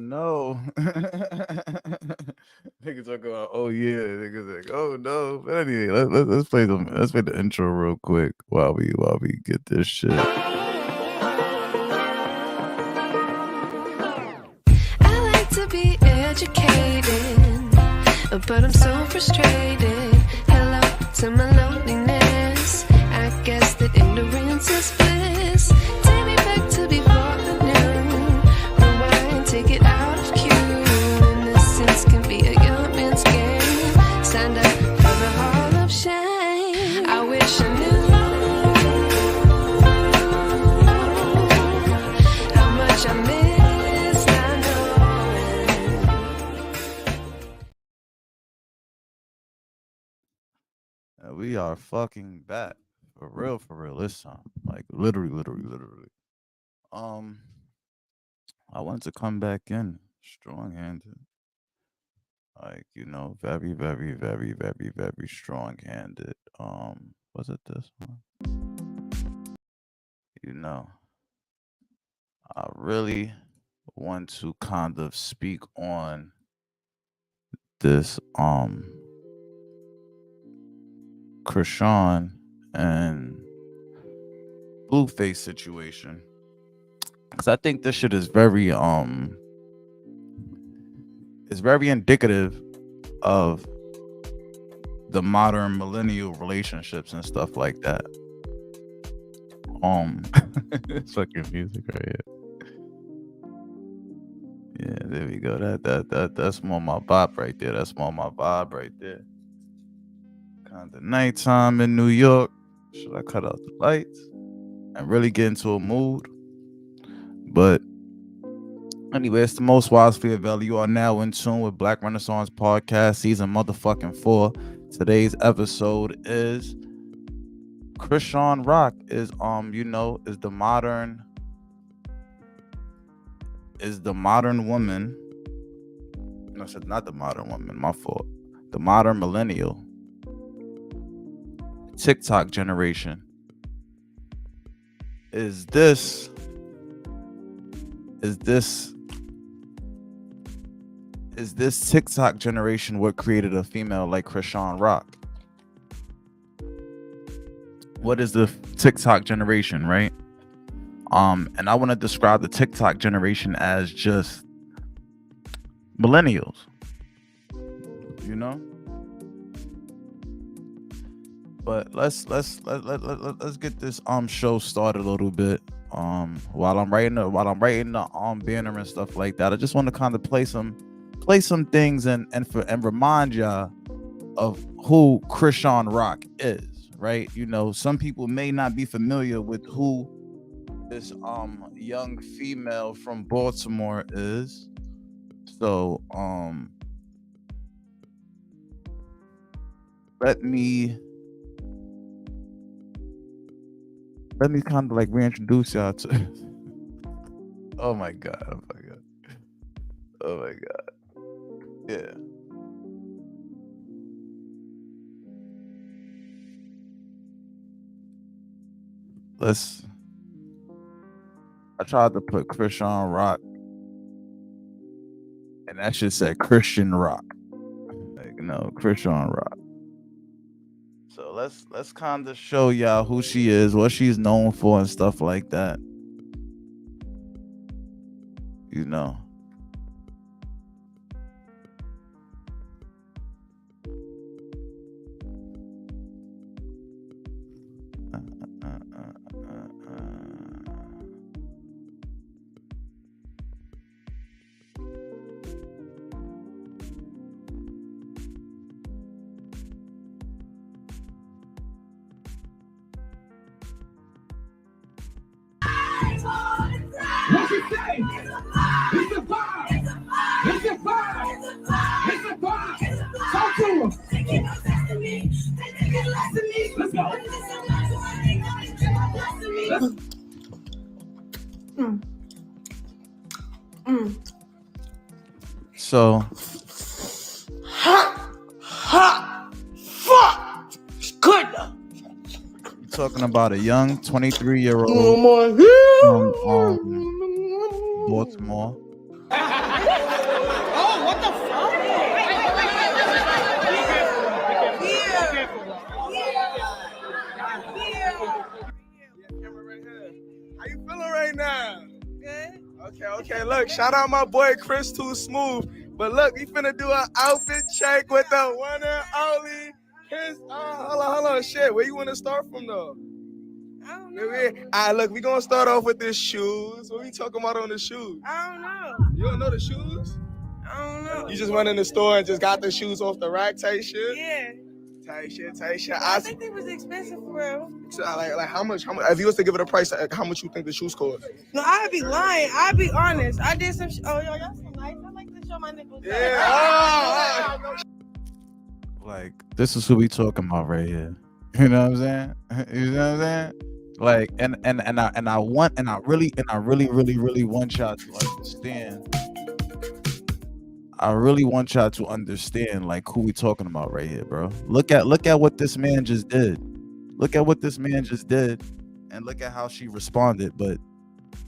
no. Niggas talk about, oh yeah. Niggas like, oh no. But anyway, let's play them. Let's play the intro real quick while we get this shit. I like to be educated, but I'm so frustrated. Hello to my loneliness. I guess that ignorance is bliss. Take me back to before I knew. Rewind, take it out of cue. Innocence can be a young man's game. Stand up for the hall of shame. I wish I knew how much I miss not knowing. We are fucking back. For real this time. Like literally. Um, I wanted to come back in strong handed. Like, very strong handed. Was it this one? I really want to kind of speak on this Chrisean and Blueface situation. Cause I think this shit is very indicative of the modern millennial relationships and stuff like that. It's fucking music right here. Yeah, there we go. That's more my vibe right there. Kind of nighttime in New York. Should I cut out the lights and really get into a mood? But anyway, it's the most wisely available. You are now in tune with Black Renaissance Podcast, season motherfucking 4. Today's episode is Chrisean Rock is the modern woman. No, it's not the modern woman, my fault. The modern millennial. TikTok generation. Is this TikTok generation what created a female like Chrisean Rock? What is the TikTok generation, right? And I want to describe the TikTok generation as just millennials. But let's get this show started a little bit. While I'm writing the banner and stuff like that, I just want to kind of play some things and remind y'all of who Chrisean Rock is, right? Some people may not be familiar with who this young female from Baltimore is. So let me kind of like reintroduce y'all to oh my god. Yeah. I tried to put Chrisean Rock and that shit said Chrisean Rock. Like, no, Chrisean Rock. So let's kind of show y'all who she is, what she's known for and stuff like that. What you say? It's a vibe. It's a vibe. It's a vibe. Talk to him. Let's go. So Fuck. It's good though. talking about a young 23-year-old from Baltimore. Camera right here. How you feeling right now? Good. Okay. Look, shout out my boy Chris Too Smooth. But look, we finna do an outfit check with the one and only Chris. Hold on. Shit, where you wanna start from though? I don't know. Alright, look, we gonna start off with the shoes. What we talking about on the shoes? I don't know. You don't know the shoes? I don't know. You just went in the store and just got the shoes off the rack type shit? Yeah. Tight shit. I think they was expensive for real. So, like how much? If you was to give it a price, how much you think the shoes cost? No, I'd be lying. I'd be honest. I did some. Y'all some nice. I like to show my nipples. Yeah. Like, this is who we talking about right here. You know what I'm saying? You know what I'm saying? Like, and I really want y'all to understand. I really want y'all to understand like who we talking about right here, bro. Look at what this man just did. Look at what this man just did, and look at how she responded. But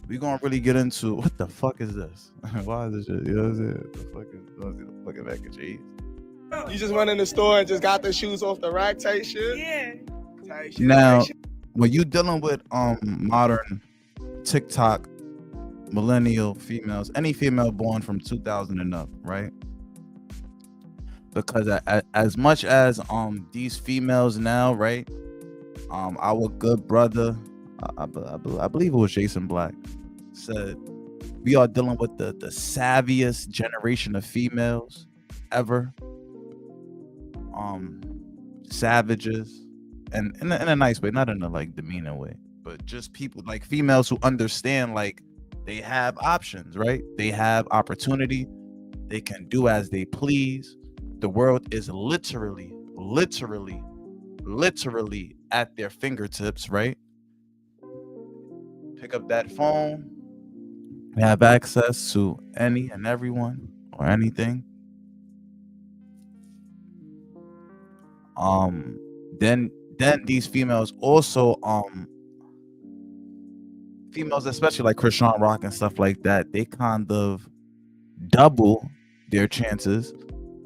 we gonna really get into what the fuck is this? Why is this shit? You know what I'm saying? The fucking mac and cheese. You just went in the store and just got the shoes off the rack type shit? Yeah. Tight shit. Now, when you dealing with modern TikTok millennial females, any female born from 2000 and up, right? Because as much as these females now, right? Our good brother, I believe it was Jason Black, said we are dealing with the savviest generation of females ever. Savages, and in a nice way, not in a like demeaning way, but just people like females who understand like they have options, right? They have opportunity. They can do as they please. The world is literally at their fingertips, right? Pick up that phone, have access to any and everyone or anything. Then these females also females, especially like Chrisean Rock and stuff like that, they kind of double their chances,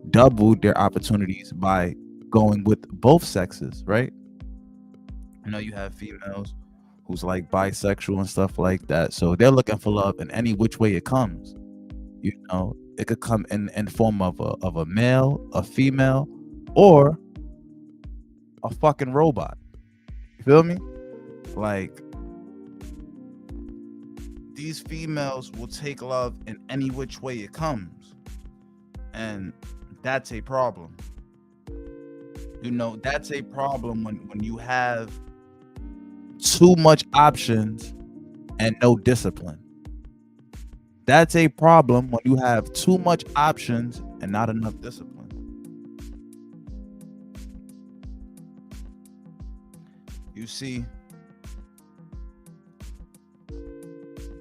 double their opportunities by going with both sexes, right? You know, you have females who's like bisexual and stuff like that, so they're looking for love in any which way it comes. You know, it could come in form of a male, a female, or a fucking robot. You feel me? Like, these females will take love in any which way it comes, and that's a problem. You know, that's a problem when you have too much options and no discipline. That's a problem when you have too much options and not enough discipline. You see,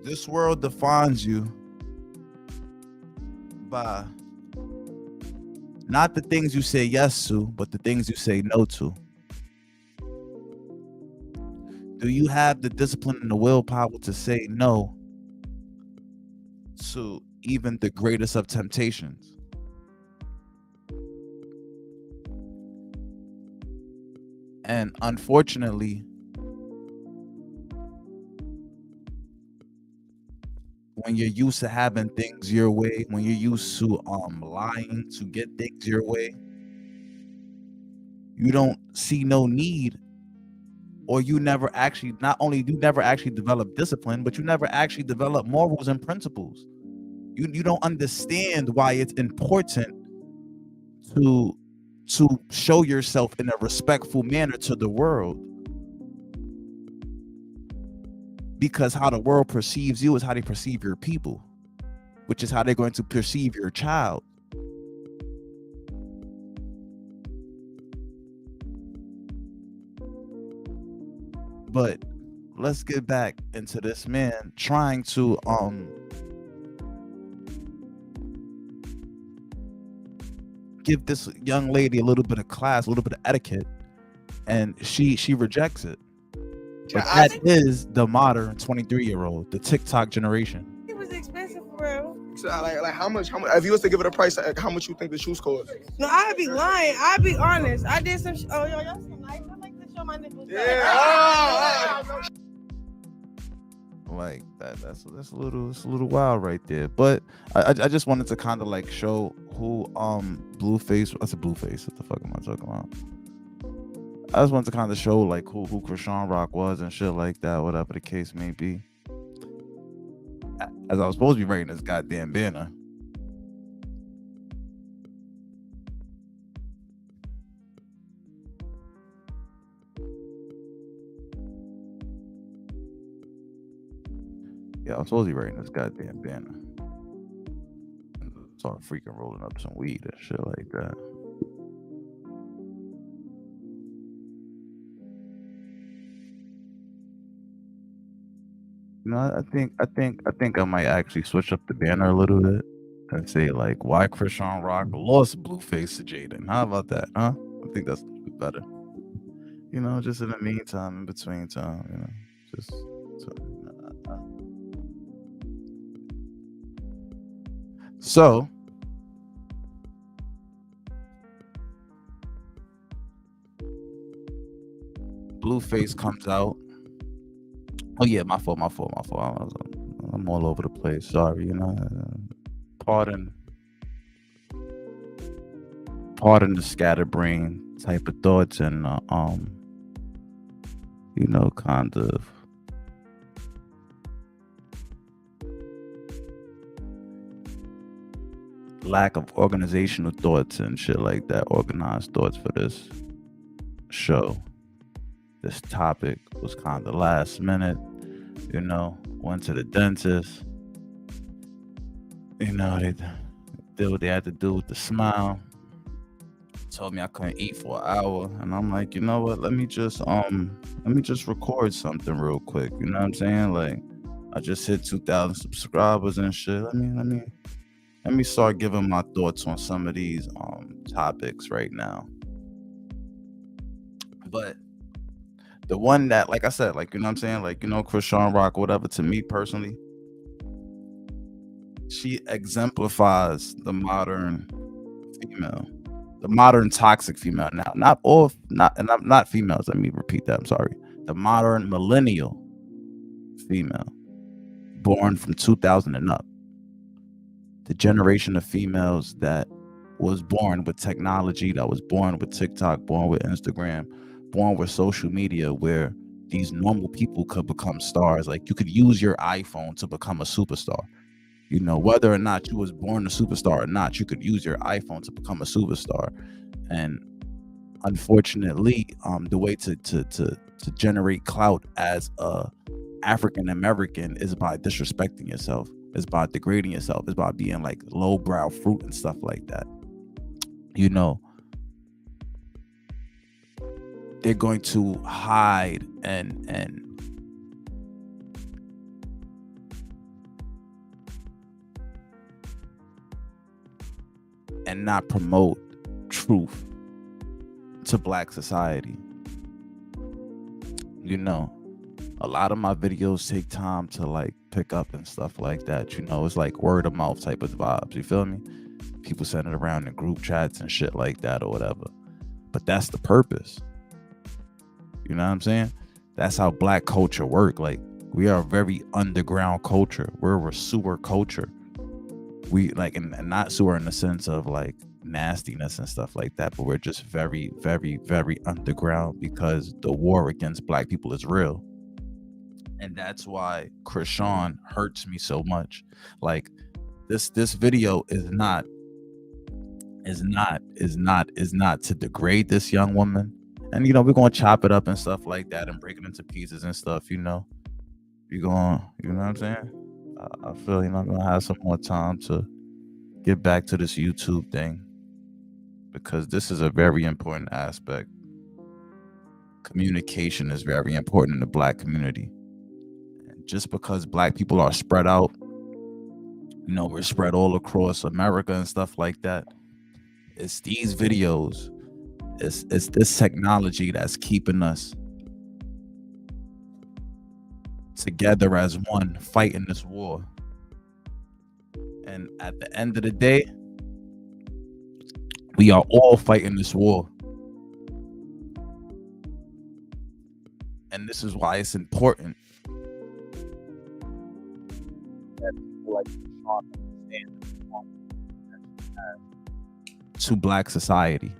this world defines you by not the things you say yes to, but the things you say no to. Do you have the discipline and the willpower to say no to even the greatest of temptations? And unfortunately, when you're used to having things your way, when you're used to lying to get things your way, you don't see no need, or you never actually, not only do you never actually develop discipline, but you never actually develop morals and principles. You don't understand why it's important to show yourself in a respectful manner to the world, because how the world perceives you is how they perceive your people, which is how they're going to perceive your child. But let's get back into this man trying to give this young lady a little bit of class, a little bit of etiquette, and she rejects it. But that is the modern 23-year-old, the TikTok generation. It was expensive for real. So, like how much? If you was to give it a price, how much you think the shoes cost? No, I'd be lying. I'd be honest. I did some. Y'all some nice. I like to show my nipples. Yeah. Oh. Like that's a little wild right there. But I just wanted to kind of like show who Blueface. I said Blueface. What the fuck am I talking about? I just wanted to kind of show like who Chrisean Rock was and shit like that, whatever the case may be. As I was supposed to be writing this goddamn banner. Yeah, I was supposed to be writing this goddamn banner. Start freaking rolling up some weed and shit like that. You know, I think I might actually switch up the banner a little bit and say like, why Chrisean Rock lost Blueface to Jaidyn. How about that, huh? I think that's a little bit better. You know, just in the meantime, in between time, you know, just. So, Blueface comes out. Oh yeah, my fault. I'm all over the place. Sorry, you know. Pardon the scatterbrain type of thoughts and you know, kind of lack of organizational thoughts and shit like that, organized thoughts for this show. This topic was kind of last minute, you know, went to the dentist, you know, they did what they had to do with the smile, told me I couldn't eat for an hour, and I'm like, you know what, let me just record something real quick, you know what I'm saying? Like, I just hit 2,000 subscribers and shit. Let me start giving my thoughts on some of these topics right now. But the one that, like I said, like, you know what I'm saying? Like, you know, Chrisean Rock, whatever, to me personally, she exemplifies the modern female, the modern toxic female. Now, not females. Let me repeat that. I'm sorry. The modern millennial female, born from 2000 and up. The generation of females that was born with technology, that was born with TikTok, born with Instagram, born with social media, where these normal people could become stars. Like, you could use your iPhone to become a superstar. You know, whether or not you was born a superstar or not, you could use your iPhone to become a superstar. And unfortunately, the way to generate clout as a African American is by disrespecting yourself, is by degrading yourself, is by being like lowbrow fruit and stuff like that. You know, they're going to hide and not promote truth to Black society. You know, a lot of my videos take time to like pick up and stuff like that. You know, it's like word of mouth type of vibes. You feel me? People send it around in group chats and shit like that or whatever. But that's the purpose. You know what I'm saying? That's how Black culture work. Like, we are a very underground culture. We're a sewer culture. We like, and not sewer in the sense of like nastiness and stuff like that, but we're just very, very, very underground because the war against Black people is real. And that's why Chrisean hurts me so much. Like, this video is not to degrade this young woman. And, you know, we're going to chop it up and stuff like that and break it into pieces and stuff, you know. You know what I'm saying? I feel, you know, I'm going to have some more time to get back to this YouTube thing, because this is a very important aspect. Communication is very important in the Black community. And just because Black people are spread out, you know, we're spread all across America and stuff like that, it's these videos, it's this technology that's keeping us together as one, fighting this war. And at the end of the day, we are all fighting this war. And this is why it's important that people like Chrisean understand to Black society.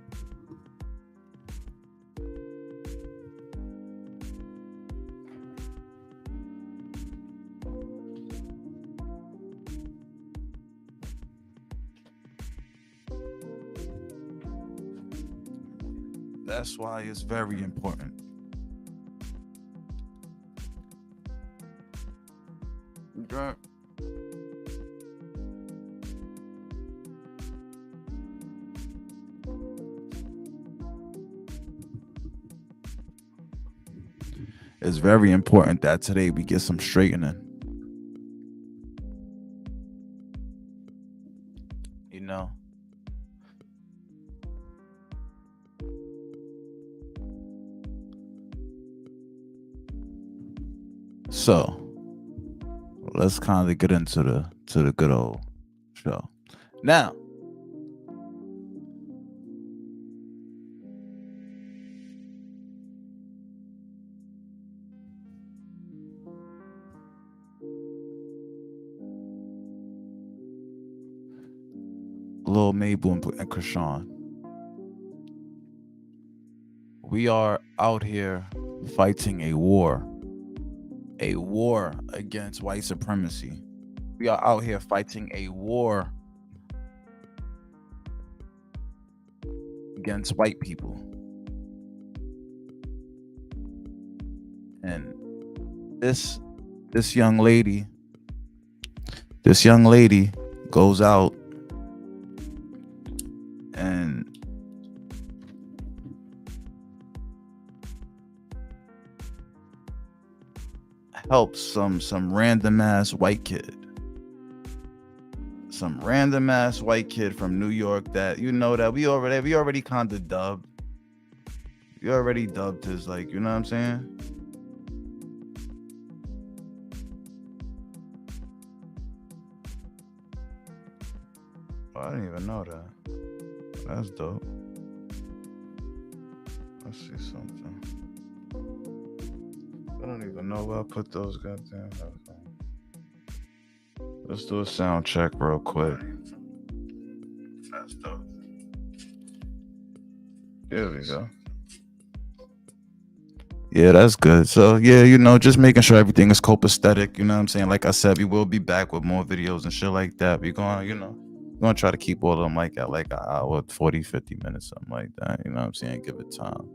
That's why it's very important. Okay. It's very important that today we get some straightening. You know? So let's kind of get into the good old show. Now, Lil Mabu and Chrisean, we are out here fighting a war against white supremacy. We are out here fighting a war against white people. And this young lady goes out and helps some random ass white kid. Some random ass white kid from New York that, you know, that we already kind of dubbed. We already dubbed his, like, you know what I'm saying? Oh, I didn't even know that. That's dope. Let's see something. I don't even know where I put those goddamn headphones. Let's do a sound check real quick. That's dope. There we go. Yeah, that's good. So yeah, you know, just making sure everything is copacetic. You know what I'm saying? Like I said, we will be back with more videos and shit like that. We're gonna try to keep all of them like at like an hour, 40, 50 minutes, something like that. You know what I'm saying? Give it time.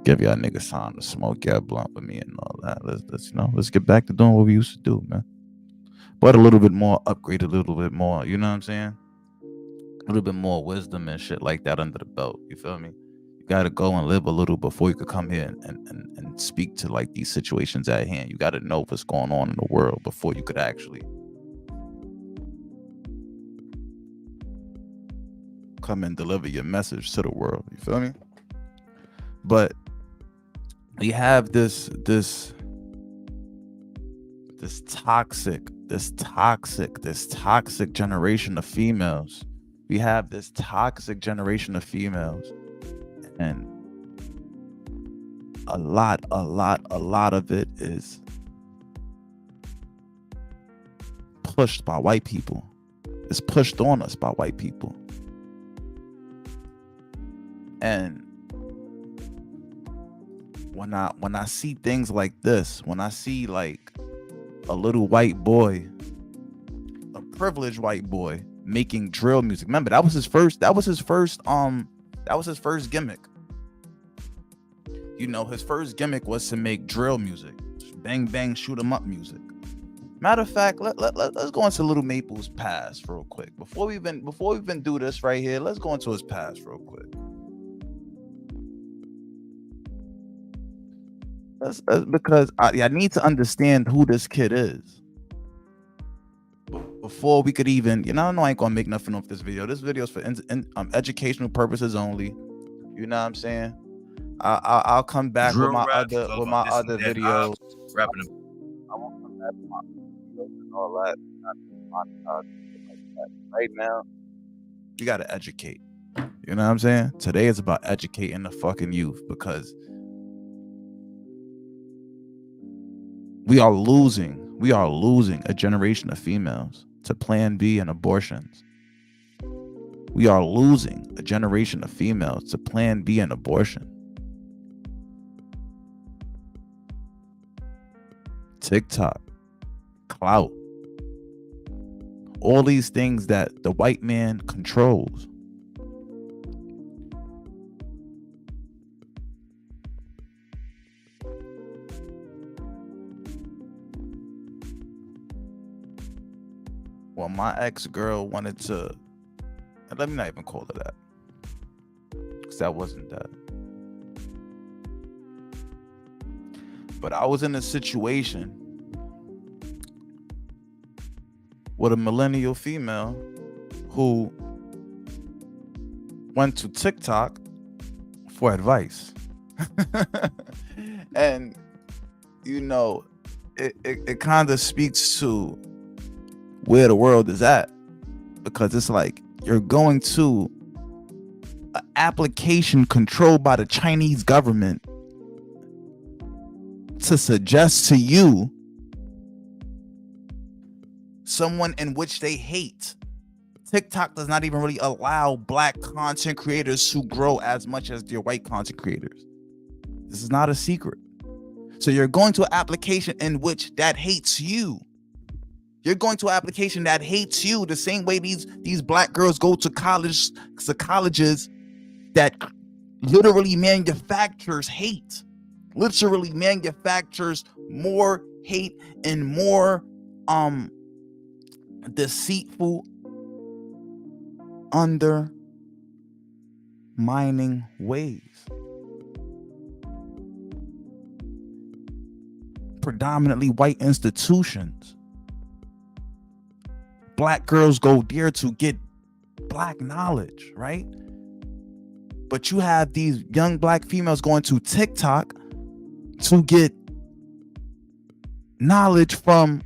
Give y'all niggas time to smoke your blunt with me and all that. Let's get back to doing what we used to do, man. But a little bit more upgrade, a little bit more, you know what I'm saying? A little bit more wisdom and shit like that under the belt. You feel me? You gotta go and live a little before you could come here and speak to like these situations at hand. You gotta know what's going on in the world before you could actually come and deliver your message to the world. You feel me? But we have this toxic generation of females. We have this toxic generation of females, and a lot of it is pushed by white people. It's pushed on us by white people. And when I see things like this, when I see like a little white boy, a privileged white boy making drill music. Remember, that was his first gimmick. You know, his first gimmick was to make drill music. Bang bang shoot 'em up music. Matter of fact, let's go into Little Maple's past real quick. Before we even do this right here, let's go into his past real quick. That's because I need to understand who this kid is before we could even, you know, I know I ain't gonna make nothing off this video. This video is for educational purposes only. You know what I'm saying? I'll come back with my other videos. Rapping. I won't come back with my videos and all that. Right now, we gotta educate. You know what I'm saying? Today is about educating the fucking youth, because We are losing a generation of females to Plan B and abortions. We are losing a generation of females to Plan B and abortion. TikTok, clout, all these things that the white man controls. Well, my ex-girl wanted to, let me not even call her that, because that wasn't that. But I was in a situation with a millennial female who went to TikTok for advice. And, you know, it kind of speaks to where the world is at, because it's like you're going to an application controlled by the Chinese government to suggest to you someone in which they hate. TikTok does not even really allow black content creators to grow as much as their white content creators. This is not a secret. So you're going to an application in which that hates you. You're going to an application that hates you the same way these black girls go to colleges that literally manufactures hate. Literally manufactures more hate and more deceitful, undermining ways. Predominantly white institutions. Black girls go there to get black knowledge, right? But you have these young black females going to TikTok to get knowledge from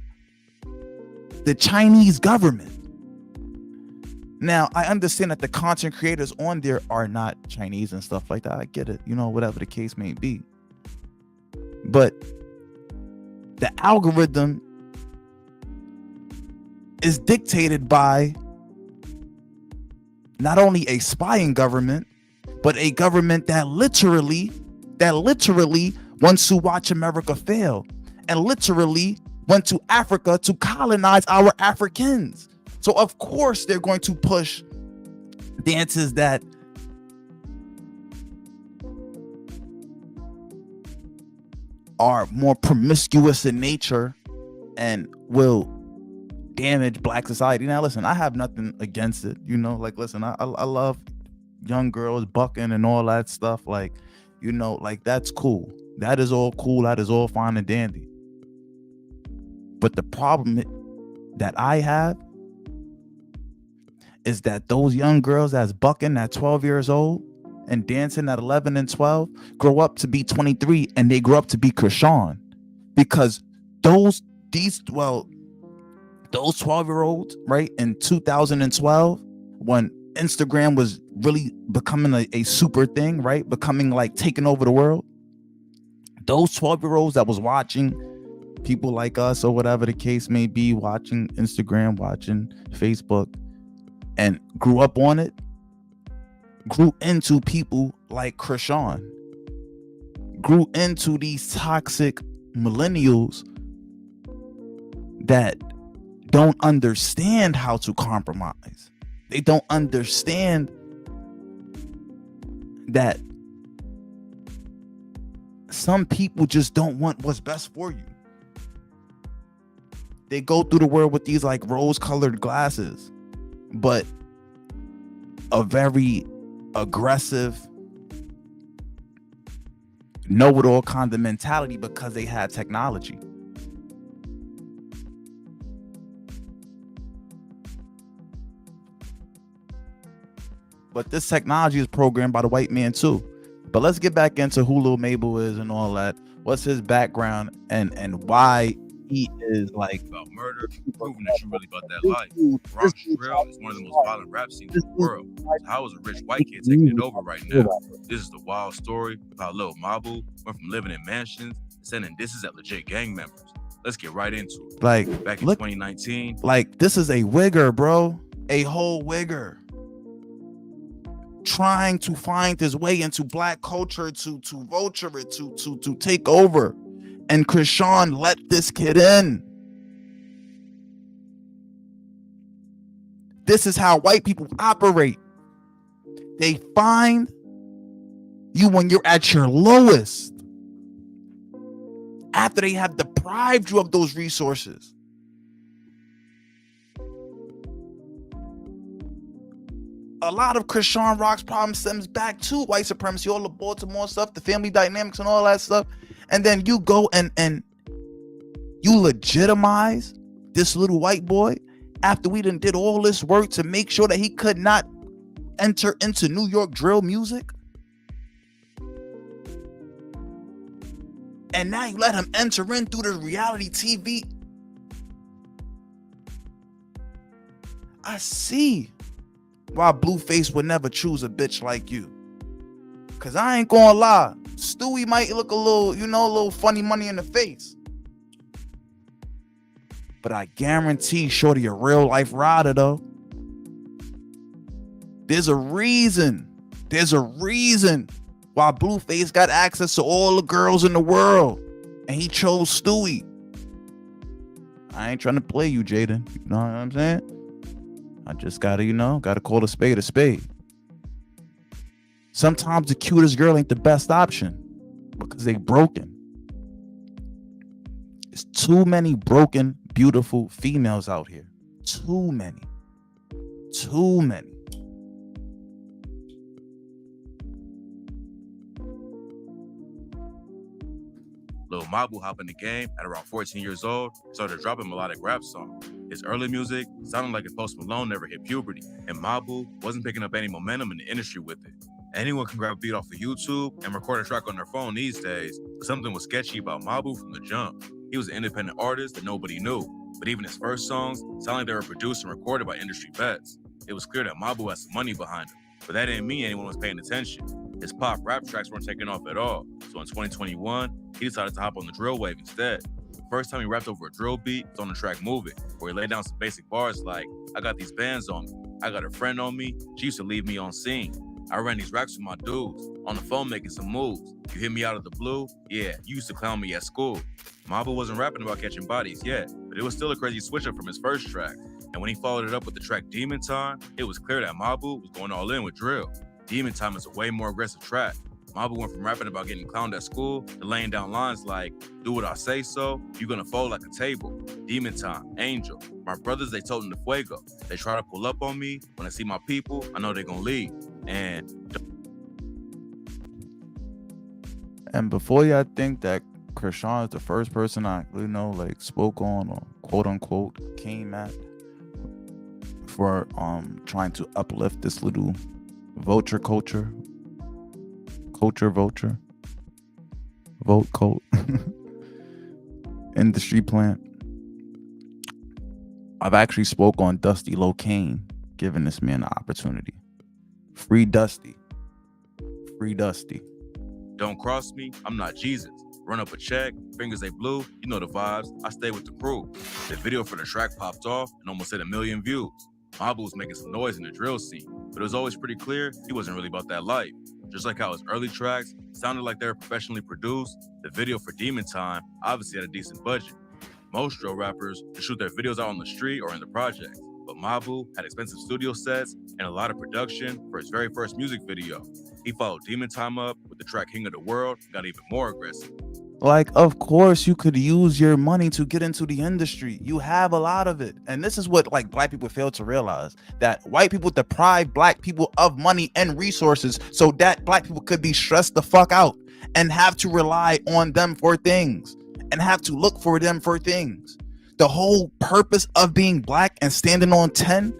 the Chinese government. Now, I understand that the content creators on there are not Chinese and stuff like that. I get it, you know, whatever the case may be. But the algorithm is dictated by not only a spying government, but a government that literally wants to watch America fail, and literally went to Africa to colonize our Africans. So of course they're going to push dances that are more promiscuous in nature and will damage black society. Now listen, I have nothing against it, you know, like listen, I love young girls bucking and all that stuff, like, you know, like that's cool. That is all cool. That is all fine and dandy. But the problem that I have is that those young girls that's bucking at 12 years old and dancing at 11 and 12 grow up to be 23 and they grow up to be Chrisean, because those 12-year-olds, right, in 2012, when Instagram was really becoming a super thing, right, becoming like taking over the world, those 12-year-olds that was watching people like us or whatever the case may be, watching Instagram, watching Facebook, and grew up on it, grew into people like Chrisean, grew into these toxic millennials that don't understand how to compromise. They don't understand that some people just don't want what's best for you. They go through the world with these like rose-colored glasses, but a very aggressive, know-it-all kind of mentality because they had technology. But this technology is programmed by the white man too. But let's get back into who Lil Mabu is and all that. What's his background and why he is like about murder, proving that you really about that life. Bronx Drill is one of the most violent rap scenes in the world. So how is a rich white kid taking it over right now? This is the wild story of how Lil Mabu went from living in mansions to sending disses at legit gang members. Let's get right into it. Like, Back in look, 2019, like this is a wigger, bro. A whole wigger. Trying to find his way into black culture to vulture it, to take over. And Chrisean let this kid in. This is how white people operate. They find you when you're at your lowest, after they have deprived you of those resources. A lot of Chrisean Rock's problem stems back to white supremacy, all the Baltimore stuff, the family dynamics and all that stuff. And then you go and you legitimize this little white boy after we done did all this work to make sure that he could not enter into New York drill music. And now you let him enter in through the reality TV. I see why Blueface would never choose a bitch like you. Cause I ain't gonna lie, Stewie might look a little, you know, a little funny money in the face. But I guarantee Shorty a real life rider though. There's a reason why Blueface got access to all the girls in the world. And he chose Stewie. I ain't trying to play you, Jaidyn. You know what I'm saying? I just gotta call a spade a spade. Sometimes the cutest girl ain't the best option because they broken. There's too many broken, beautiful females out here. Too many. Lil Mabu hopped in the game at around 14 years old, started dropping melodic rap songs. His early music sounded like if Post Malone never hit puberty, and Mabu wasn't picking up any momentum in the industry with it. Anyone can grab a beat off of YouTube and record a track on their phone these days, but something was sketchy about Mabu from the jump. He was an independent artist that nobody knew, but even his first songs sounded like they were produced and recorded by industry vets. It was clear that Mabu had some money behind him, but that didn't mean anyone was paying attention. His pop rap tracks weren't taking off at all, so in 2021, he decided to hop on the drill wave instead. The first time he rapped over a drill beat was on the track Move It, where he laid down some basic bars like, I got these bands on me, I got a friend on me, she used to leave me on scene. I ran these racks with my dudes, on the phone making some moves. You hit me out of the blue? Yeah, you used to clown me at school. Mabu wasn't rapping about catching bodies yet, but it was still a crazy switch up from his first track. And when he followed it up with the track Demon Time, it was clear that Mabu was going all in with drill. Demon Time is a way more aggressive track. Mabu went from rapping about getting clowned at school to laying down lines like, do what I say so, you gonna fold like a table. Demon Time, Angel, my brothers, they told him to fuego. They try to pull up on me, when I see my people, I know they gonna leave. And before y'all think that Chrisean is the first person I like spoke on or quote unquote came at for trying to uplift this little vulture culture vote cult industry plant, I've actually spoke on Dusty Locane, giving this man an opportunity. Free Dusty. don't cross me, I'm not Jesus. Run up a check, fingers they blue, you know the vibes, I stay with the crew. The video for the track popped off and almost hit 1 million views. Mabu was making some noise in the drill scene, but it was always pretty clear he wasn't really about that life. Just like how his early tracks sounded like they were professionally produced, the video for Demon Time obviously had a decent budget. Most drill rappers just shoot their videos out on the street or in the projects, but Mabu had expensive studio sets and a lot of production for his very first music video. He followed Demon Time up with the track King of the World and got even more aggressive. Like, of course you could use your money to get into the industry. You have a lot of it. And this is what like black people fail to realize, that white people deprive black people of money and resources so that black people could be stressed the fuck out and have to rely on them for things and have to look for them for things. The whole purpose of being black and standing on 10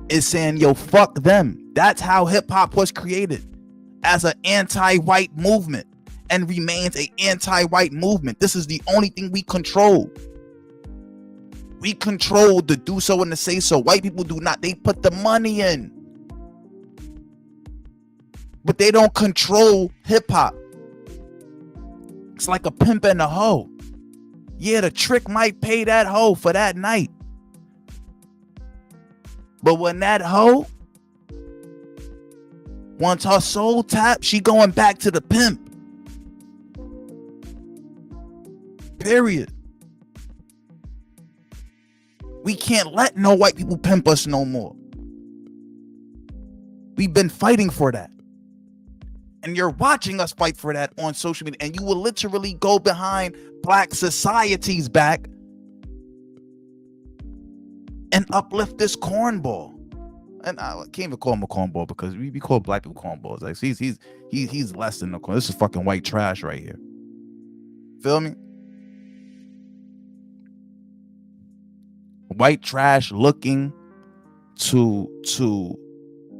is saying, yo, fuck them. That's how hip hop was created, as an anti-white movement, and remains an anti-white movement. This is the only thing we control. We control the do so and the say so. White people do not. They put the money in, but they don't control hip hop. It's like a pimp and a hoe. Yeah, the trick might pay that hoe for that night. But when that hoe, once her soul tapped, she going back to the pimp. Period. We can't let no white people pimp us no more. We've been fighting for that. And you're watching us fight for that on social media. And you will literally go behind Black society's back and uplift this cornball. And I can't even call him a cornball because we call black people cornballs. Like he's less than a corn. This is fucking white trash right here. Feel me? White trash looking to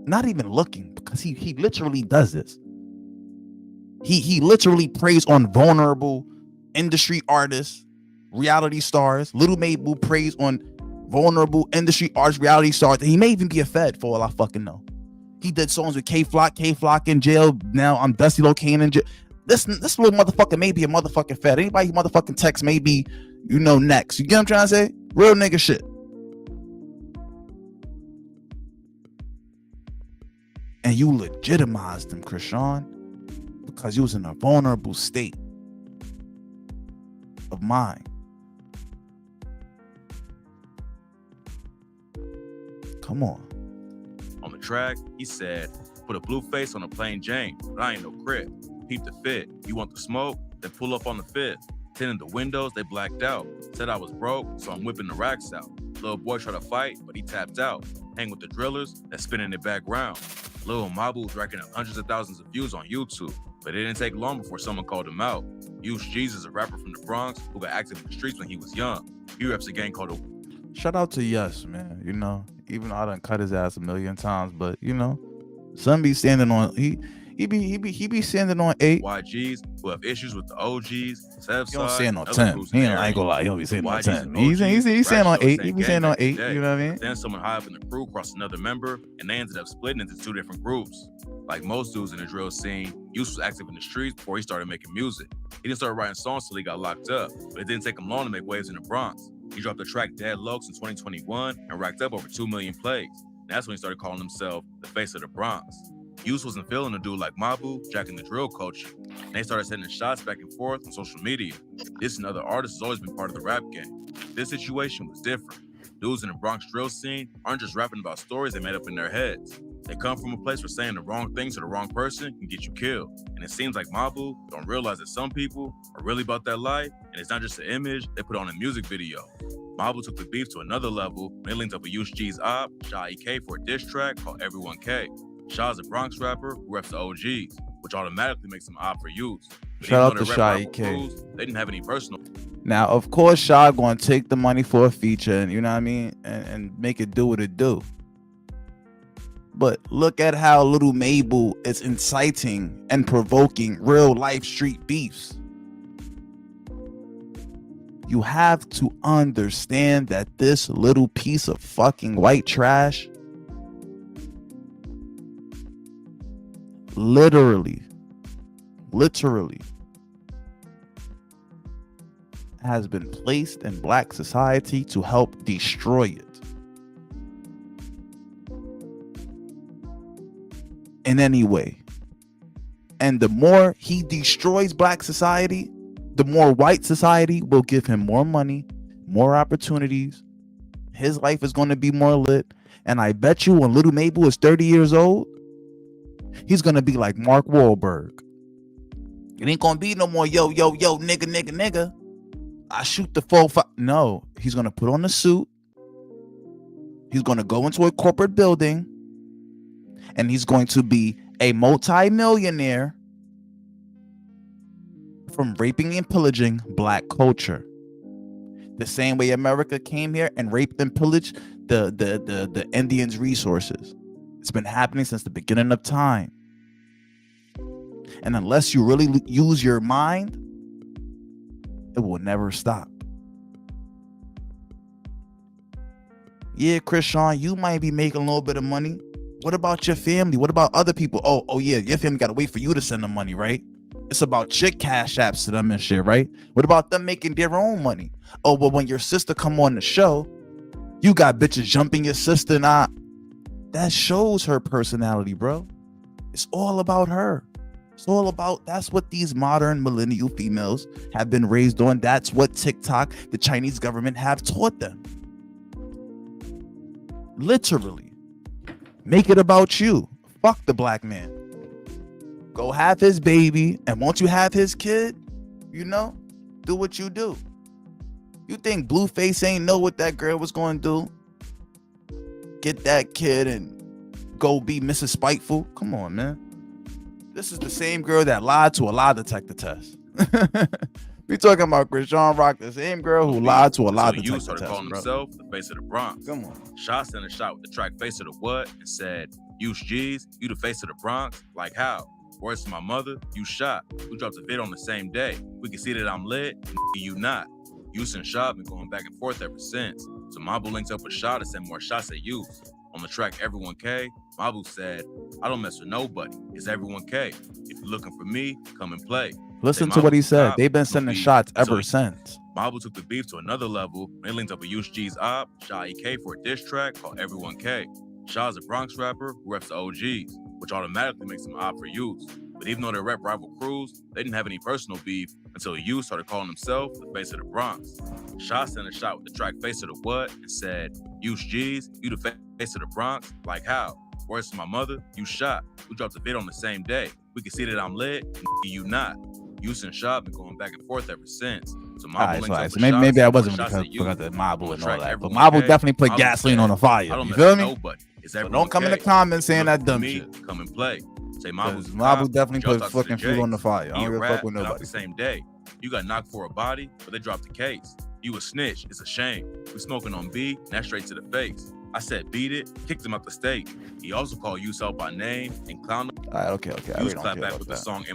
not even looking, because he literally does this. He literally preys on vulnerable industry artists, reality stars. Little Mabu preys on vulnerable industry artists, reality stars. He may even be a Fed for all I fucking know. He did songs with K-Flock in jail. Now I'm Dusty Locane in jail. This little motherfucker may be a motherfucking Fed. Anybody who motherfucking text may be, next. You get what I'm trying to say? Real nigga shit. And you legitimized him, Chrisean, because you was in a vulnerable state of mind. Come on. On the track, he said, put a Blueface on a plain Jane, but I ain't no crib. Peep the fit. You want the smoke? Then pull up on the fifth. Tinted the windows, they blacked out. Said I was broke, so I'm whipping the racks out. Little boy tried to fight, but he tapped out. Hang with the drillers, that's spinning the background. Lil Mabu was racking up hundreds of thousands of views on YouTube, but it didn't take long before someone called him out. Use Jesus, a rapper from the Bronx who got active in the streets when he was young. He reps a gang called Shout out to Yes, man. Even though I done cut his ass a million times, but some be standing on he be standing on 8 YGs who have issues with the OGs. He don't stand on 10. I ain't gonna lie, he don't be standing on YGs 10. and He's OGs standing on 8. He same be standing on gang 8. back in the You know what I mean? Then someone high up in the crew crossed another member, and they ended up splitting into 2 different groups. Like most dudes in the drill scene, Yus was active in the streets before he started making music. He didn't start writing songs till he got locked up, but it didn't take him long to make waves in the Bronx. He dropped the track Dead Lokes in 2021 and racked up over 2 million plays. And that's when he started calling himself the face of the Bronx. Yus wasn't feeling a dude like Mabu, jacking the drill culture. And they started sending shots back and forth on social media. This and other artists has always been part of the rap game. This situation was different. Dudes in the Bronx drill scene aren't just rapping about stories they made up in their heads. They come from a place where saying the wrong thing to the wrong person can get you killed. And it seems like Mabu don't realize that some people are really about that life, and it's not just an image they put on a music video. Mabu took the beef to another level when they linked up with Yus G's op, Sha EK, for a diss track called Everyone K. Shaw's a Bronx rapper who reps the OGs, which automatically makes him op for Yus. Shout out to Sha EK. They didn't have any personal. Now, of course, Sha gonna take the money for a feature, and you know what I mean, and make it do what it do. But look at how Little Mabu is inciting and provoking real life street beefs. You have to understand that this little piece of fucking white trash literally has been placed in Black society to help destroy it. In any way. And the more he destroys Black society, the more white society will give him more money, more opportunities. His life is going to be more lit. And I bet you when Little Mabu is 30 years old, he's going to be like Mark Wahlberg. It ain't going to be no more yo, nigga. I shoot the 4-5. No, he's going to put on a suit. He's going to go into a corporate building. And he's going to be a multi-millionaire from raping and pillaging Black culture. The same way America came here and raped and pillaged the Indians' resources. It's been happening since the beginning of time. And unless you really use your mind, it will never stop. Yeah, Chrisean, you might be making a little bit of money. What about your family? What about other people? Oh yeah, your family got to wait for you to send them money, right? It's about chick cash apps to them and shit, right? What about them making their own money? Oh, but when your sister come on the show, you got bitches jumping your sister. That shows her personality, bro. It's all about her. It's all about, that's what these modern millennial females have been raised on. That's what TikTok, the Chinese government have taught them. Literally. Make it about you. Fuck the black man. Go have his baby, and won't you have his kid? You know, do what you do. You think Blueface ain't know what that girl was going to do? Get that kid and go be Mrs. Spiteful? Come on, man. This is the same girl that lied to a lie detector test. We talking about Chrisean Rock, the same girl who lied to a lie detector test. Started calling himself the face of the Bronx. Come on. Shot sent a shot with the track "Face of the What" and said, "Use G's, you the face of the Bronx." Like how? Words to my mother, you shot. We dropped a vid on the same day. We can see that I'm lit, and you not. Use and Shot been going back and forth ever since. So Mabu linked up with Shot to send more shots at Use. On the track Everyone K, Mabu said, "I don't mess with nobody. It's Everyone K. If you're looking for me, come and play." Listen to what he said. They've been sending shots ever since. Mabu took the beef to another level when they linked up with Use G's op, Sha EK, for a diss track called Everyone K. Shaw's a Bronx rapper who reps the OGs, which automatically makes him op for Use. But even though they're rep rival crews, they didn't have any personal beef until Use started calling himself the face of the Bronx. Shaw sent a shot with the track "Face of the What" and said, "Use G's, you the face of the Bronx." Like how? Words to my mother, you shot. We dropped a vid on the same day. We can see that I'm lit, and you not. Use and Shot been going back and forth ever since. So maybe I wasn't really forgot that Mabu and all that, but Mabu definitely put gasoline on the fire. You feel me? So don't come in the comments saying that dumb shit. Come and play. Say Mabu definitely put fucking fuel on the fire. I don't give a fuck with nobody. The same day, you got knocked for a body, but they dropped the case. You a snitch. It's a shame. We smoking on B, and that's straight to the face. I said beat it, kicked him out the state. He also called Use out by name and clowned him. All right, okay. Use clapped back with the song.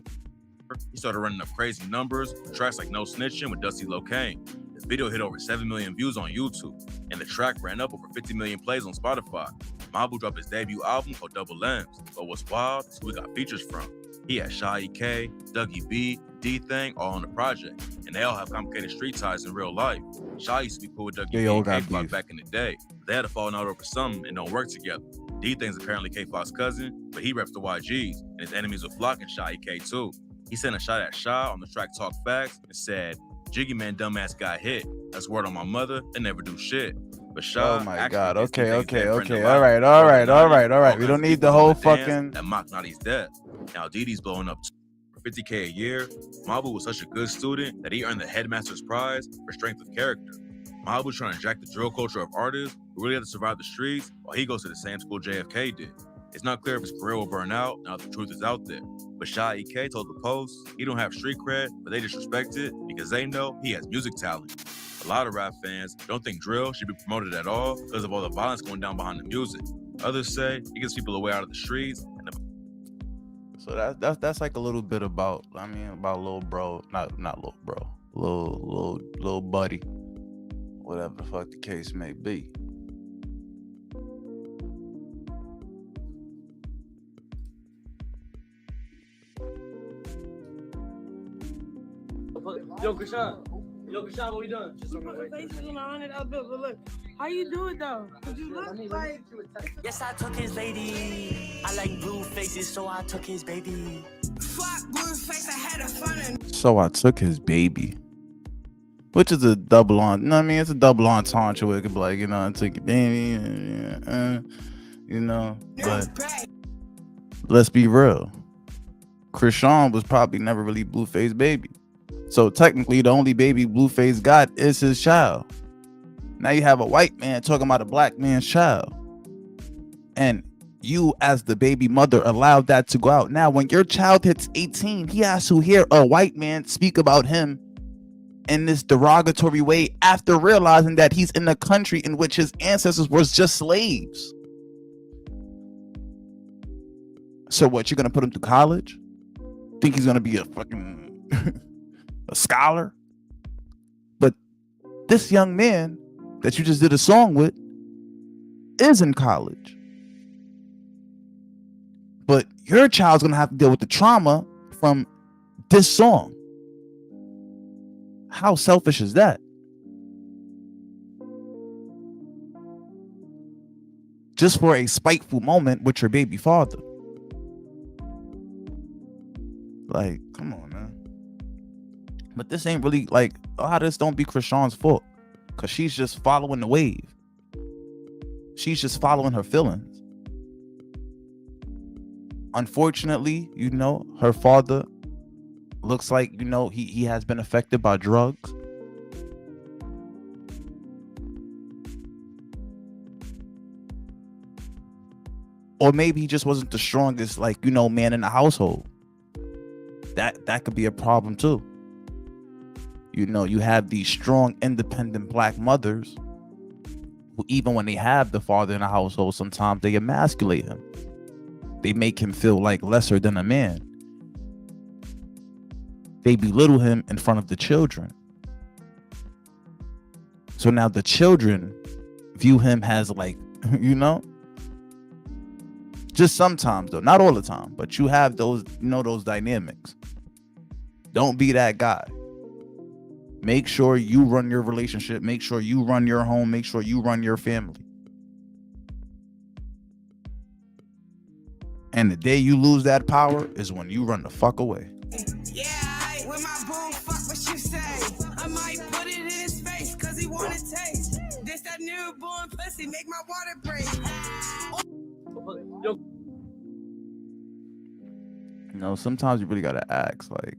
He started running up crazy numbers with tracks like No Snitching with Dusty Locane. His video hit over 7 million views on YouTube, and the track ran up over 50 million plays on Spotify. Mabu dropped his debut album called Double M's, but what's wild is who we got features from. He had Sha EK, Dougie B, D-Thing all on the project, and they all have complicated street ties in real life. Sha used to be cool with Dougie B and K-Flock back in the day. They had a falling out over something and don't work together. D-Thing's apparently K-Flock's cousin, but he reps the YGs, and his enemies were Flock and Sha EK too. He sent a shot at Sha on the track Talk Facts and said, "Jiggy Man dumbass got hit. That's word on my mother, they never do shit." But Sha, oh my God, okay. All right. We don't need the whole fucking that mock Naughty's death. Now Didi's blowing up for $50K a year. Mabu was such a good student that he earned the headmaster's prize for strength of character. Mabu trying to jack the drill culture of artists who really had to survive the streets while he goes to the same school JFK did. It's not clear if his career will burn out now the truth is out there. But Sha EK told the Post he don't have street cred, but they disrespect it because they know he has music talent. A lot of rap fans don't think drill should be promoted at all because of all the violence going down behind the music. Others say it gets people away out of the streets. And so that's like a little bit about little bro, not little bro, little buddy, whatever the fuck the case may be. Yo, Chrisean, what we doing? Just on the way. But look, how you do it though? Cause you look like. Yes, I took his lady. I like blue faces, so I took his baby. Fuck Blueface, I had a fun. So I took his baby, which is a double on. No, I mean it's a double entendre. Where it could be like, I took your baby, But let's be real. Chrisean was probably never really Blueface's baby. So technically, the only baby Blueface got is his child. Now you have a white man talking about a black man's child. And you, as the baby mother, allowed that to go out. Now, when your child hits 18, he has to hear a white man speak about him in this derogatory way after realizing that he's in a country in which his ancestors were just slaves. So what, you're going to put him through college? Think he's going to be a fucking... a scholar? But this young man that you just did a song with is in college. But your child's gonna have to deal with the trauma from this song. How selfish is that? Just for a spiteful moment with your baby father. Like, come on, man. But this ain't really, like, a lot of this don't be Chrisean's fault. Because she's just following the wave. She's just following her feelings. Unfortunately, you know, her father looks like, you know, he has been affected by drugs. Or maybe he just wasn't the strongest, like, you know, man in the household. That could be a problem too. You know, you have these strong, independent black mothers who, even when they have the father in the household, sometimes they emasculate him. They make him feel like lesser than a man. They belittle him in front of the children. So now the children view him as, like, you know, just sometimes though, not all the time, but you have those, you know, those dynamics. Don't be that guy. Make sure you run your relationship. Make sure you run your home. Make sure you run your family. And the day you lose that power is when you run the fuck away. Yeah, when my boo, fuck what you say. I might put it in his face cause he wanna taste. This that newborn pussy make my water break. You know, sometimes you really gotta ask, like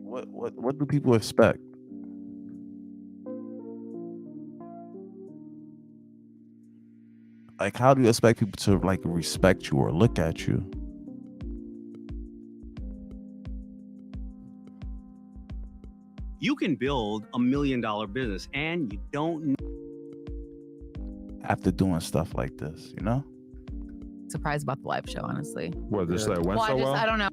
what do people expect? Like, how do you expect people to, like, respect you or look at you? You can build $1 million business and you don't After doing stuff like this, you know? Surprised about the live show, honestly. What, this went so well? I don't know.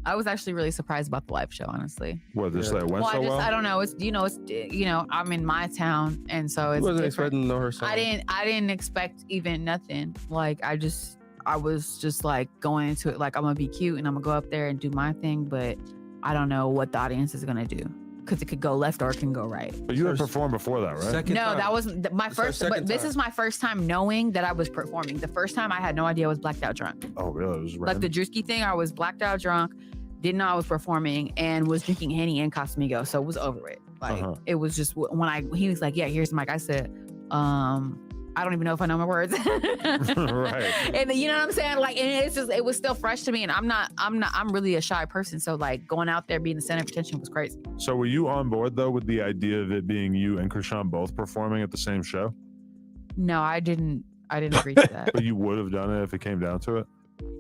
I was actually really surprised about the live show, honestly. What, this went so well? I don't know. It's, you know, I'm in my town, and so it's. I wasn't different. expecting to know her song. I didn't expect even nothing. Like, I was just like going into it like I'm gonna be cute and I'm gonna go up there and do my thing, but I don't know what the audience is gonna do. Because it could go left or it can go right. But you had performed before that, right? No, that wasn't my first. But this is my first time knowing that I was performing. The first time I had no idea I was blacked out drunk. Oh, really? It was like the Drewski thing. I was blacked out drunk, didn't know I was performing, and was drinking Henny and Casamigos. So it was over it. Like it was just when he was like, "Yeah, here's the mic." I said, I don't even know if I know my words. Right. And you know what I'm saying? Like, and it's just, it was still fresh to me. And I'm really a shy person. So like going out there being the center of attention was crazy. So were you on board though with the idea of it being you and Chrisean both performing at the same show? No, I didn't agree to that. But you would have done it if it came down to it?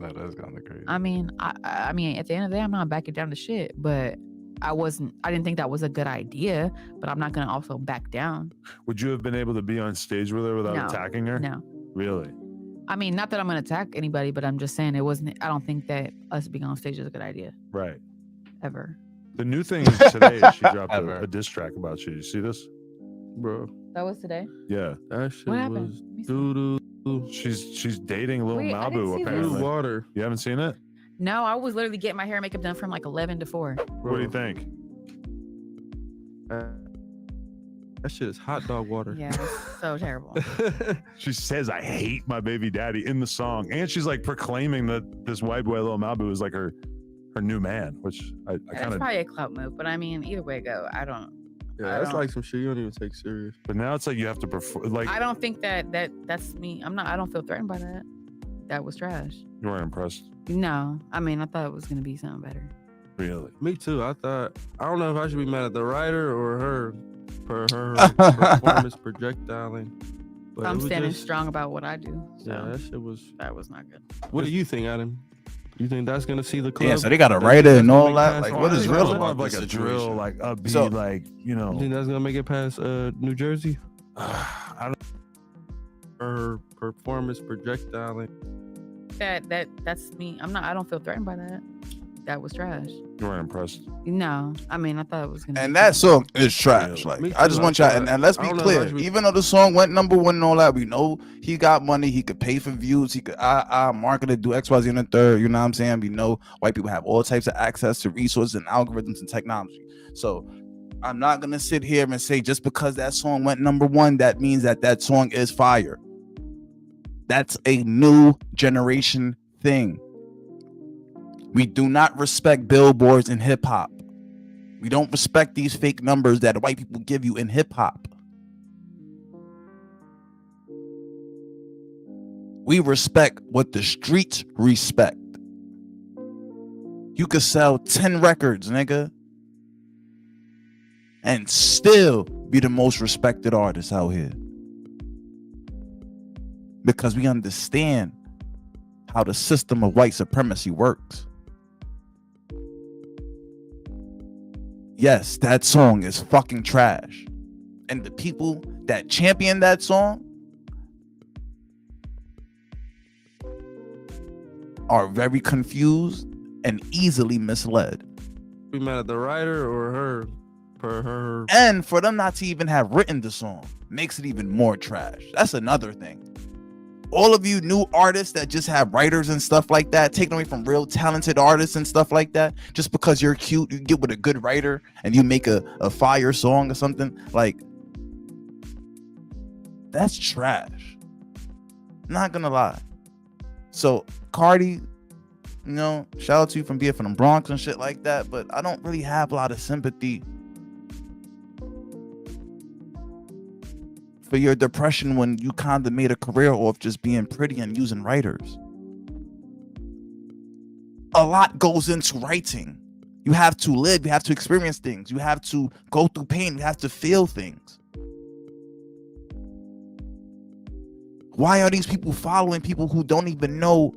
That is kind of crazy. I mean, I mean, at the end of the day, I'm not backing down to shit, but I didn't think that was a good idea, but I'm not going to also back down. Would you have been able to be on stage with her without attacking her? No. Really? I mean, not that I'm going to attack anybody, but I'm just saying I don't think that us being on stage is a good idea. Right. Ever. The new thing is today she dropped a diss track about you. You see this? Bro. That was today? Yeah. That shit what was happened? She's dating Lil Wait, I didn't Mabu see apparently. this. Water. You haven't seen it? No, I was literally getting my hair and makeup done from like 11 to 4. What do you think? That shit is hot dog water. Yeah, it's so terrible. She says, "I hate my baby daddy" in the song, and she's like proclaiming that this white boy Lil Mabu is like her new man, which I kind That's of. probably a clout move, but I mean, either way it go, I don't. Yeah, that's like some shit you don't even take serious. But now it's like you have to perform. Like I don't think that's me. I don't feel threatened by that. That was trash. You weren't impressed. No, I mean, I thought it was gonna be something better. Really? Me too. I don't know if I should be mad at the writer or her for her performance projectiling. But I'm standing strong about what I do. So yeah, that was not good. What do you think, Adam? You think that's gonna see the club? Yeah, so they got a writer and all that. Like, what is real about like this a drill, situation? like upbeat, So- like you know? You think that's gonna make it past New Jersey? I don't. Her performance projectiling. That's me. I don't feel threatened by that. that was trash. You weren't impressed. No, I mean I thought it was gonna. And be that trash. song is trash. Like Me I too, just I want y'all, thought- and let's I be don't know clear. if I should- Even though the song went #1 and all that, we know he got money. He could pay for views. He could market it, do XYZ and the third. You know what I'm saying? We know white people have all types of access to resources and algorithms and technology. So I'm not gonna sit here and say just because that song went #1, that means that song is fire. That's a new generation thing. We do not respect billboards in hip hop. We don't respect these fake numbers that white people give you in hip hop. We respect what the streets respect. You could sell 10 records, nigga, and still be the most respected artist out here. Because we understand how the system of white supremacy works. Yes, that song is fucking trash. And the people that champion that song are very confused and easily misled. Be mad at the writer or her for her. And for them not to even have written the song makes it even more trash. That's another thing. All of you new artists that just have writers and stuff like that, taken away from real talented artists and stuff like that, just because you're cute, you get with a good writer and you make a fire song or something, like, that's trash. Not gonna lie. So Cardi, you know, shout out to you from being from the Bronx and shit like that, but I don't really have a lot of sympathy for your depression when you kind of made a career off just being pretty and using writers. A lot goes into writing. You have to live, you have to experience things, you have to go through pain, you have to feel things. Why are these people following people who don't even know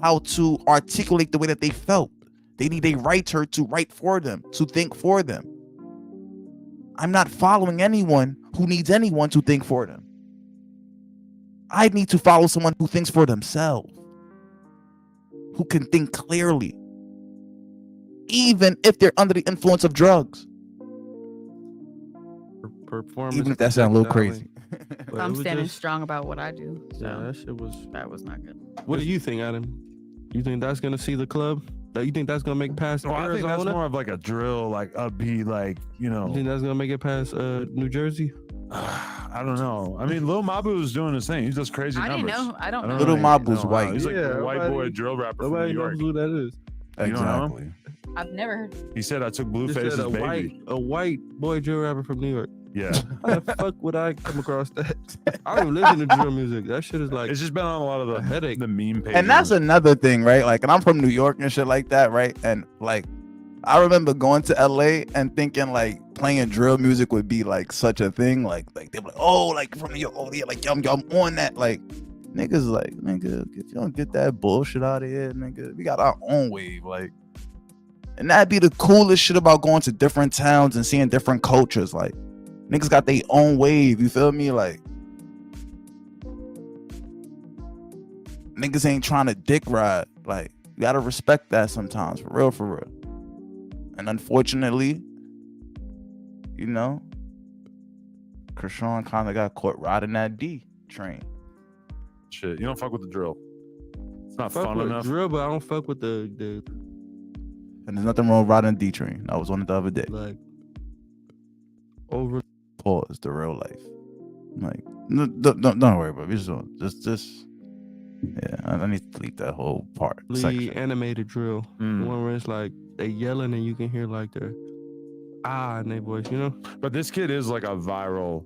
how to articulate the way that they felt? They need a writer to write for them, to think for them. I'm not following anyone who needs anyone to think for them. I need to follow someone who thinks for themselves, who can think clearly, even if they're under the influence of drugs. Performance, even if that sounds a little crazy. I'm standing strong about what I do. So Yeah, that shit was. That was not good. What do you think, Adam? You think that's gonna see the club? You think that's gonna make past I Arizona? think that's more of like a drill, like upbeat, like, you know. You think that's gonna make it past New Jersey? I don't know. I mean, Lil Mabu is doing his thing. He's just crazy I numbers. didn't know. I don't know. Little Mabu's No, white. He's like a white boy nobody- drill rapper from New Nobody York. knows who that is. You don't know him? Exactly. I've never heard. He said I took Just Blueface's said baby. a white boy drill rapper from New York. Yeah. How the fuck would I come across that? I don't even listen to drill music. That shit is like It's just been on a lot of the headache. the meme pages. And that's another thing, right? Like, and I'm from New York and shit like that, right? And like, I remember going to LA and thinking like playing drill music would be like such a thing. Like they were like, oh, like from New York, oh yeah, like I'm on that. Like niggas, like nigga, if you don't get that bullshit out of here, nigga, we got our own wave. Like, and that'd be the coolest shit about going to different towns and seeing different cultures. Like, niggas got their own wave. You feel me? Like, niggas ain't trying to dick ride. Like, you gotta respect that sometimes, for real, for real. And unfortunately, you know, Chrisean kind of got caught riding that D train. shit. You don't fuck with the drill. It's not Fuck fun with enough. drill, but I don't fuck with the And there's nothing wrong with riding a D train. I was on it the other day. like over. Pause. The real life. Like, no, don't worry about it. Just. Yeah, I need to delete that whole part. The Section. animated drill, the one where it's like they yelling and you can hear like their in their voice, you know. But this kid is like a viral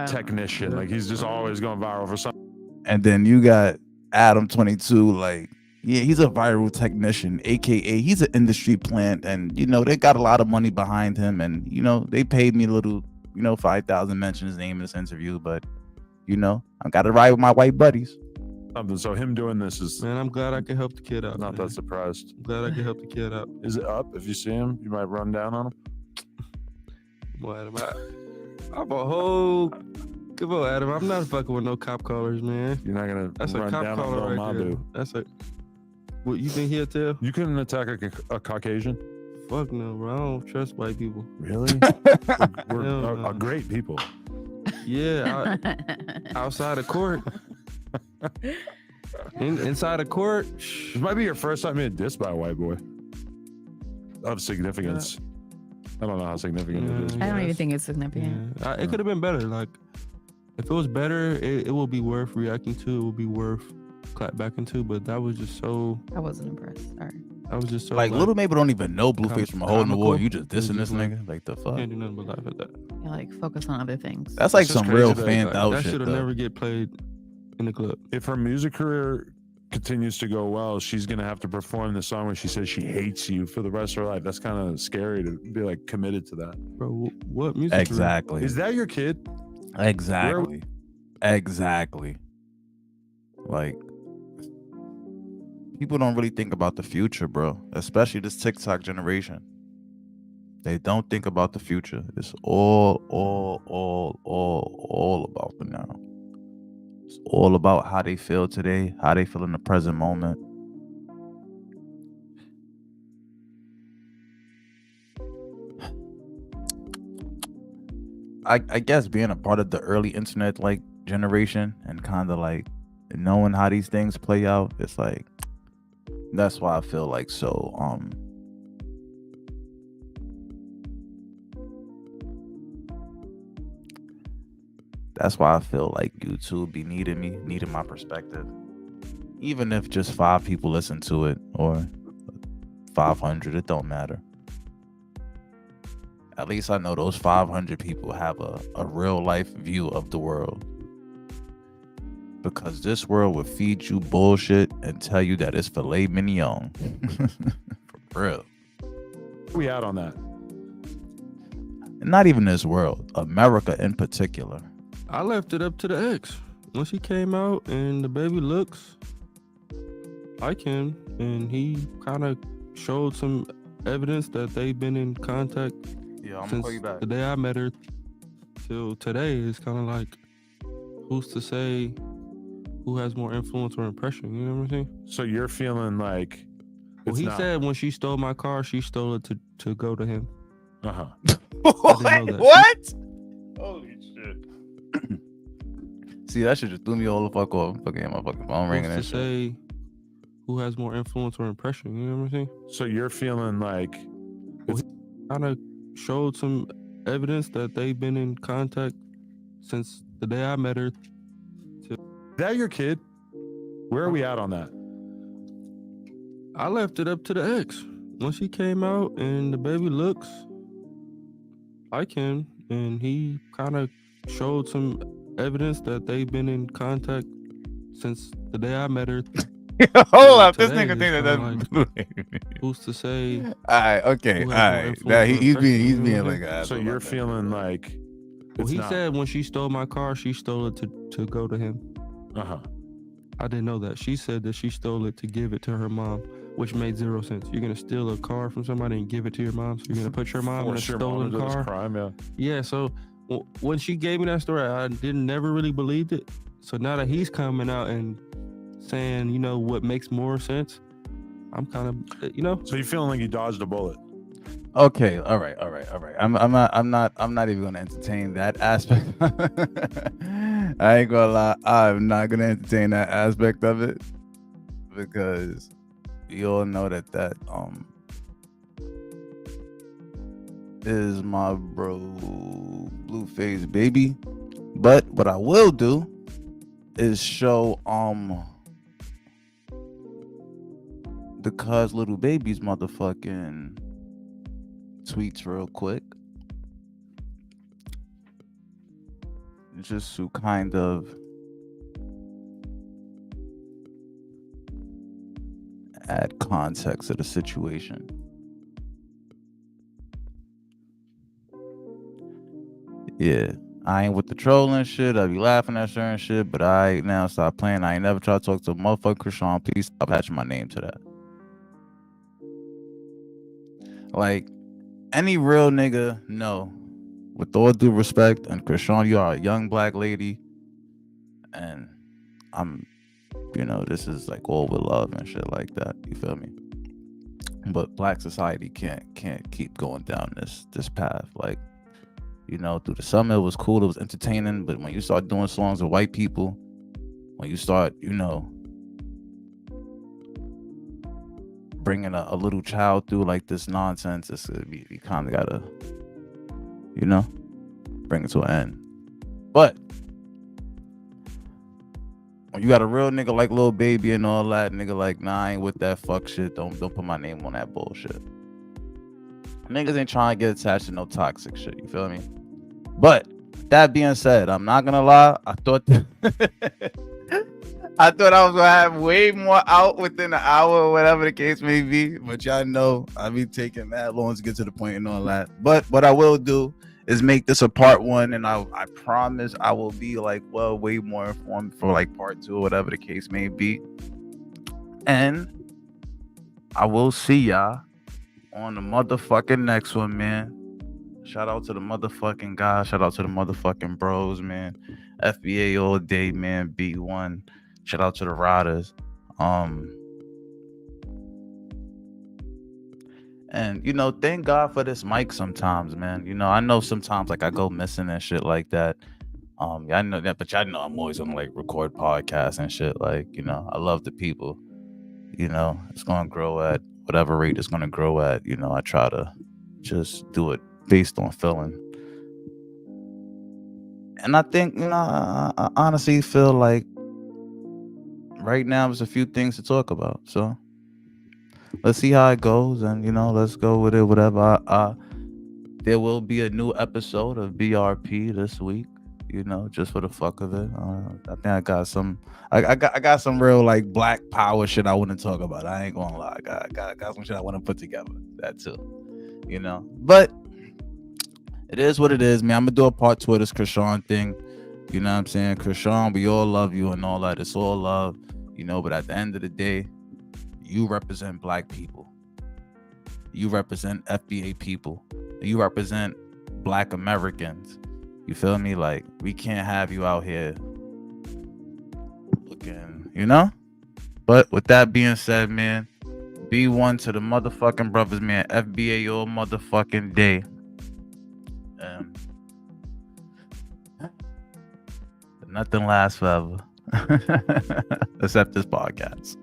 technician. Like he's just always going viral for something. And then you got Adam 22. Like, yeah, he's a viral technician, aka he's an industry plant, and you know they got a lot of money behind him, and you know they paid me a little, 5,000 mention his name in this interview, but I got to ride with my white buddies. Something. So him doing this is, Man, I'm glad I can help the kid out. not man. that surprised. I'm glad I can help the kid out. Is it up? If you see him, you might run down on him. Boy, Adam, I'm a whole. Come on, Adam. I'm not fucking with no cop callers, man. You're not gonna That's a run cop down on caller Lil right there. Mabu. That's a. What you think he'll tell? You couldn't attack a Caucasian? Fuck no, bro. I don't trust white people. Really? we're great people. Yeah, outside of court. Inside of court. This might be your first time being dissed by a white boy of significance. I don't know how significant it is. I don't even think it's significant. Yeah. It could have been better. Like, if it was better, it will be worth reacting to. It will be worth clap back into. But that was just so. I wasn't impressed. Sorry. I was just so like Little Mabel don't even know Blueface from a hole in the wall. You just dissing this like, nigga? Like the fuck? Can't do nothing but laugh at that. Yeah, like focus on other things. That's like some real fan out That shit. should have never get played in the club. If her music career continues to go well, she's gonna have to perform the song where she says she hates you for the rest of her life. That's kind of scary to be like committed to that. Bro, what music Exactly. Career? Is that your kid? Exactly. Exactly. Like, people don't really think about the future, bro. Especially this TikTok generation. They don't think about the future. It's all about the now. It's all about how they feel today, how they feel in the present moment. I guess being a part of the early internet like generation and kind of like knowing how these things play out, it's like that's why I feel like so that's why I feel like YouTube be needing my perspective. Even if just 5 people listen to it or 500, it don't matter. At least I know those 500 people have a real life view of the world. Because this world will feed you bullshit and tell you that it's filet mignon. For real. Where we out on that? Not even this world. America in particular. I left it up to the ex. Once he came out and the baby looks like him, and he kind of showed some evidence that they've been in contact since the day I met her till today. It's kind of like, who's to say who has more influence or impression? You know what I'm saying? So you're feeling like, well, he said when she stole my car, she stole it to go to him. What? Holy shit. See, that shit just threw me all the fuck off. Fucking my fucking phone ringing and shit. Say who has more influence or impression? You know what I'm saying? So you're feeling like, well, he kind of showed some evidence that they've been in contact since the day I met her. Is that your kid? Where are we at on that? I left it up to the ex. Once he came out and the baby looks like him, and he kind of showed some evidence that they've been in contact since the day I met her. Hold up, this nigga think that that's who's to say? All right, okay, all right. Now he's being like an so you're feeling like, well, he said when she stole my car, she stole it to go to him. I didn't know that. She said that she stole it to give it to her mom, which made zero sense. You're gonna steal a car from somebody and give it to your mom, so you're gonna put your mom in a stolen car. Crime, yeah. So when she gave me that story, I never really believed it. So now that he's coming out and saying, you know, what makes more sense, I'm kind of, you know. So you feeling like you dodged a bullet? Okay, all right. I'm not even gonna entertain that aspect. I ain't gonna lie, I'm not gonna entertain that aspect of it because we all know that is my bro Blueface baby. But what I will do is show the cuz little baby's motherfucking tweets real quick, just to kind of add context to the situation. Yeah, I ain't with the trolling shit. I be laughing at certain shit, but I now stop playing. I ain't never try to talk to a motherfucker Chrisean. Please stop attaching my name to that. Like, any real nigga, no. With all due respect, and Chrisean, you are a young black lady, and I'm You know, this is like all with love and shit like that. You feel me? But black society can't keep going down this path. Like, you know, through the summer it was cool, it was entertaining, but when you start doing songs with white people, when you start, you know, bringing a little child through like this nonsense, it's you kind of gotta, you know, bring it to an end. But when you got a real nigga like Lil Baby and all that, nigga like, nah, I ain't with that fuck shit. Don't put my name on that bullshit. Niggas ain't trying to get attached to no toxic shit. You feel me? But that being said, I'm not gonna lie. I thought I was gonna have way more out within an hour or whatever the case may be. But y'all know I be taking mad long to get to the point and all that. But what I will do is make this a part 1, and I promise I will be like, well, way more informed for like part 2 or whatever the case may be. And I will see y'all on the motherfucking next one, man. Shout out to the motherfucking guys. Shout out to the motherfucking bros, man. FBA all day, man. B1. Shout out to the riders. And, you know, thank God for this mic sometimes, man. You know, I know sometimes, like, I go missing and shit like that. I know that, but y'all know I'm always gonna, like, record podcasts and shit. Like, you know, I love the people. You know, it's gonna grow at whatever rate it's gonna grow at. You know, I try to just do it based on feeling. And I think, you know, I honestly feel like right now there's a few things to talk about. So let's see how it goes, and, you know, let's go with it. Whatever. There will be a new episode of BRP this week. You know, just for the fuck of it. I think I got some. I got some real like black power shit I want to talk about. I ain't gonna lie. I got some shit I want to put together. That too. You know, but it is what it is, man. I'm gonna do a part 2 of this Chrisean thing. You know what I'm saying? Chrisean, we all love you and all that. It's all love. You know, but at the end of the day, you represent black people. You represent FBA people. You represent black Americans. You feel me? Like, we can't have you out here looking, you know? But with that being said, man, B1 to the motherfucking brothers, man. FBA all motherfucking day. Nothing lasts forever. Except this podcast.